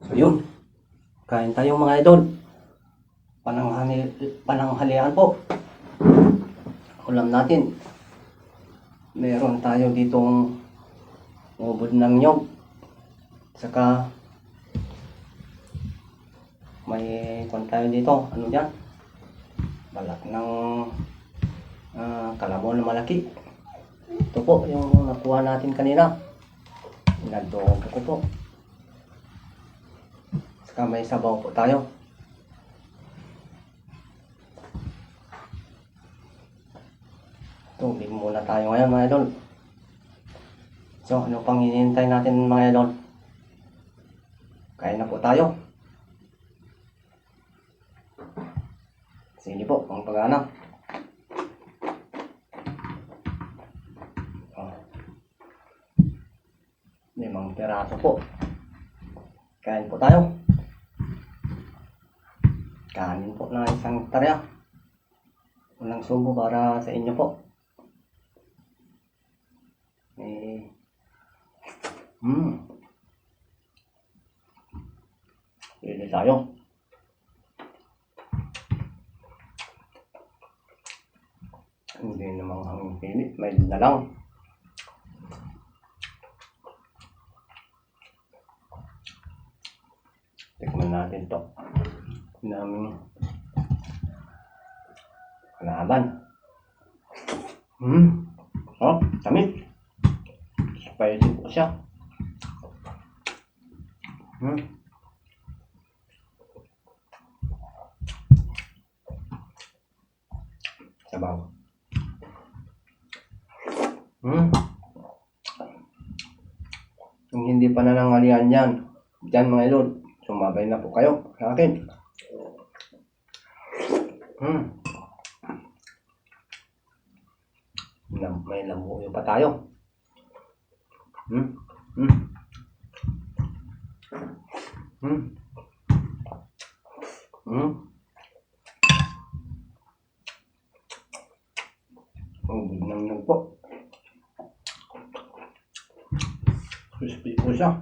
So yun, kain tayo mga idol. Pananghalian po. Ulam natin. Meron tayo ditong ubod ng nyog. Saka may kwan tayo dito. Ano yan? Balat ng kalamon na malaki. Ito po yung nakuha natin kanina. Inadobo ko po. Saka may sabaw po tayo. Tubig muna tayo ngayon mga idol. So ano pang hinihintay natin mga idol? Kain na po tayo. Sige po, ang pag-ana. Limang piraso po. Kain po tayo. Kanin po na isang tarya. Walang subo para sa inyo po. Pili tayo. Hindi namang hanging pili. May na lang. Tikman natin to. Naming kalaban. Oh, tamis. Spicy po siya. Sabaw. Kung hindi pa nanangalian yan, dyan mga idol, sumabay na po kayo sa akin. May lamuyo pa tayo. Ubod ng nyog po. Crispy po siya.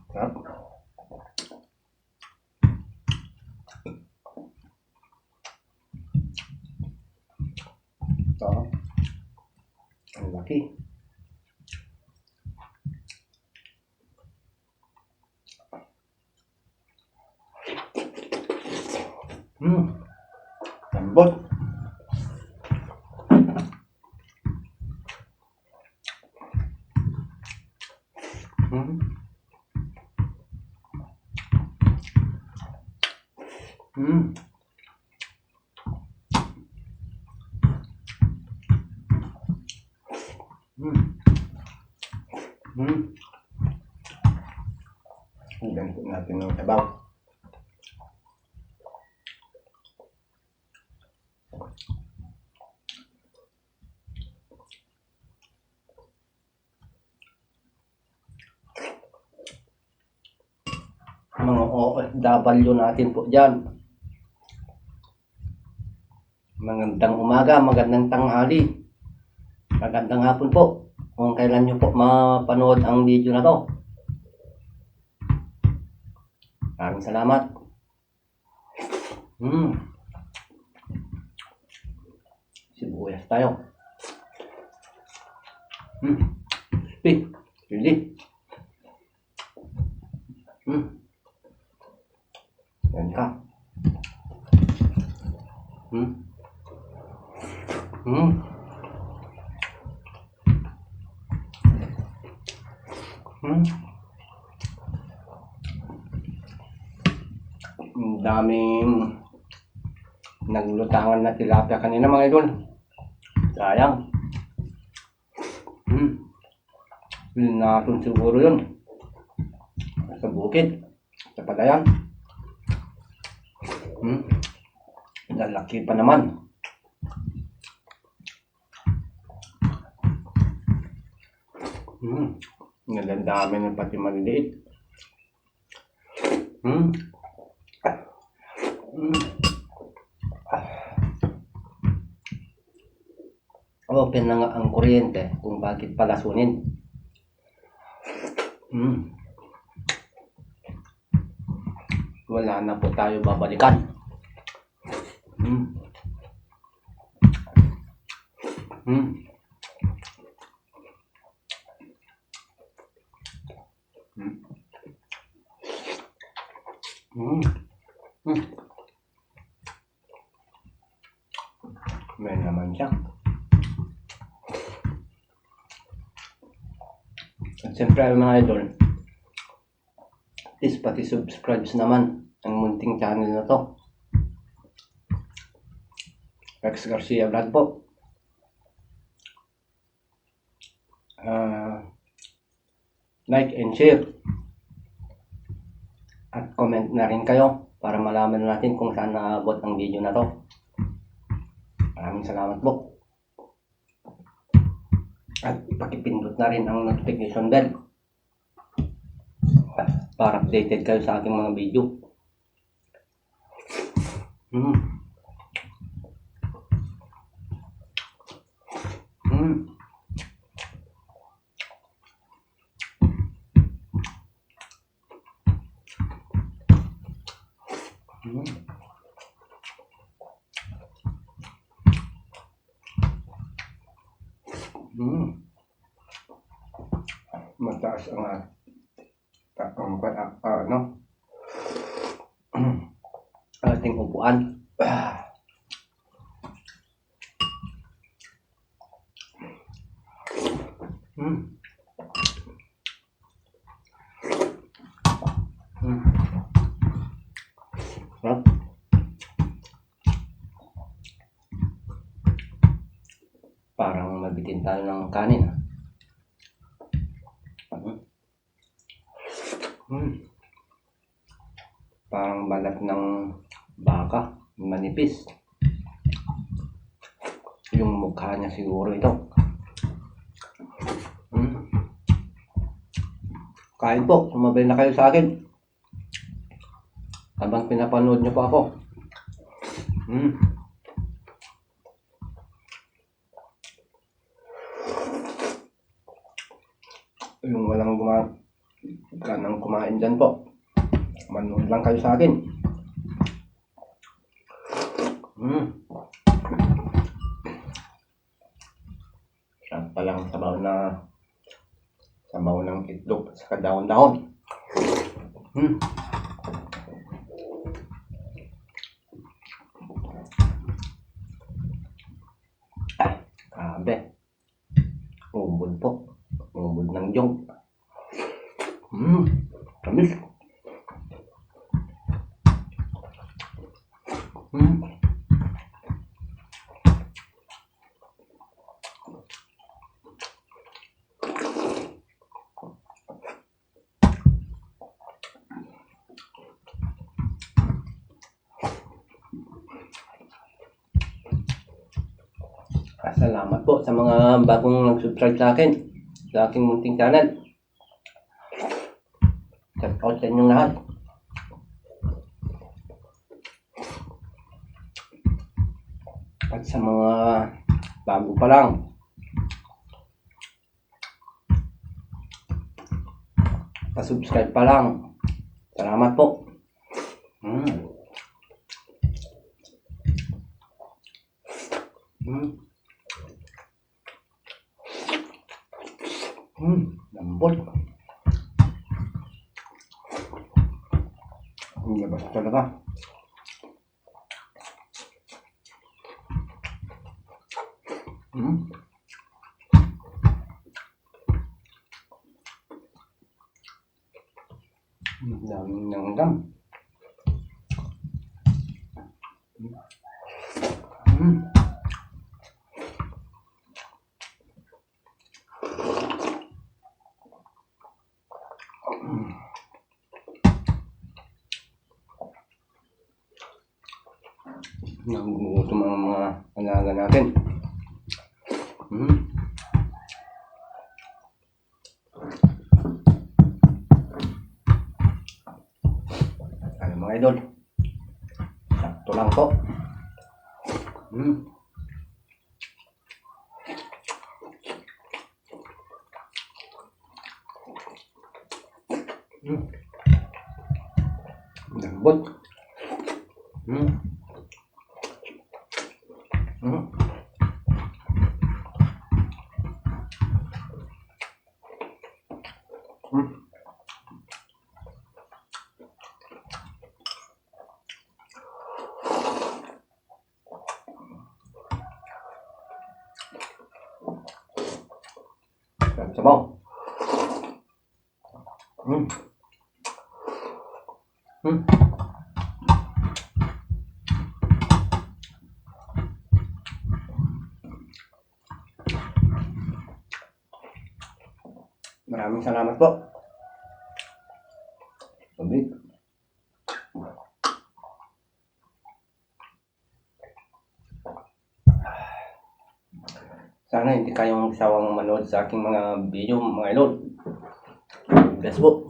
Sarap. Ito. Ang laki. Lambot. Ganito natin ng sabaw. Mga OFW natin po dyan. Magandang umaga, magandang tanghali, magandang hapon po. Kung kailan nyo po mapanood ang video na to. Maraming salamat. Sibuyas tayo. Pili. Yan ka. Ang daming naglutangan na tilapia kanina mga idol. Sayang. Bilhin natin siguro yun sa bukid, sa palayan. Lalaki pa naman. Nadandami na pati maliliit. Mm. Open na nga ang kuryente kung bakit palasunin. Wala na po tayo babalikan. May naman siya. At siyempre mga idol, please pati subscribe naman ang munting channel na to. Rex Garcia Vlog po. Like and share. At comment na rin kayo para malaman natin kung saan naabot ang video na to. Maraming salamat po. At pakipindot na rin ang notification bell para updated kayo sa aking mga video. Mataas ang ating upuan. Parang mabitin tayo ng kanin. Parang balat ng baka, manipis. Yung mukha niya siguro ito. Kain po, sumabay na kayo sa akin habang pinapanood niyo po ako. Yung walang kanang kumain dyan po, manood lang kayo sa akin. Sarap palang sabaw ng itlog sa daon-daon. Grabe. Ubod po. Ubod ng jong. Tamis. Salamat po sa mga bagong nag-subscribe sa akin, sa aking munting channel. Shout out sa inyong lahat. At sa mga bago pa lang, pa-subscribe pa lang, salamat po. Lambot. Ang labas talaga. Daming nanggam. Nagugutom ang mga alaga natin. idol. Sakto lang po. Lambot. Sabaw. Maraming salamat po. Tubig. Sana hindi kayong sawang manood sa aking mga video, mga idol. Bless po.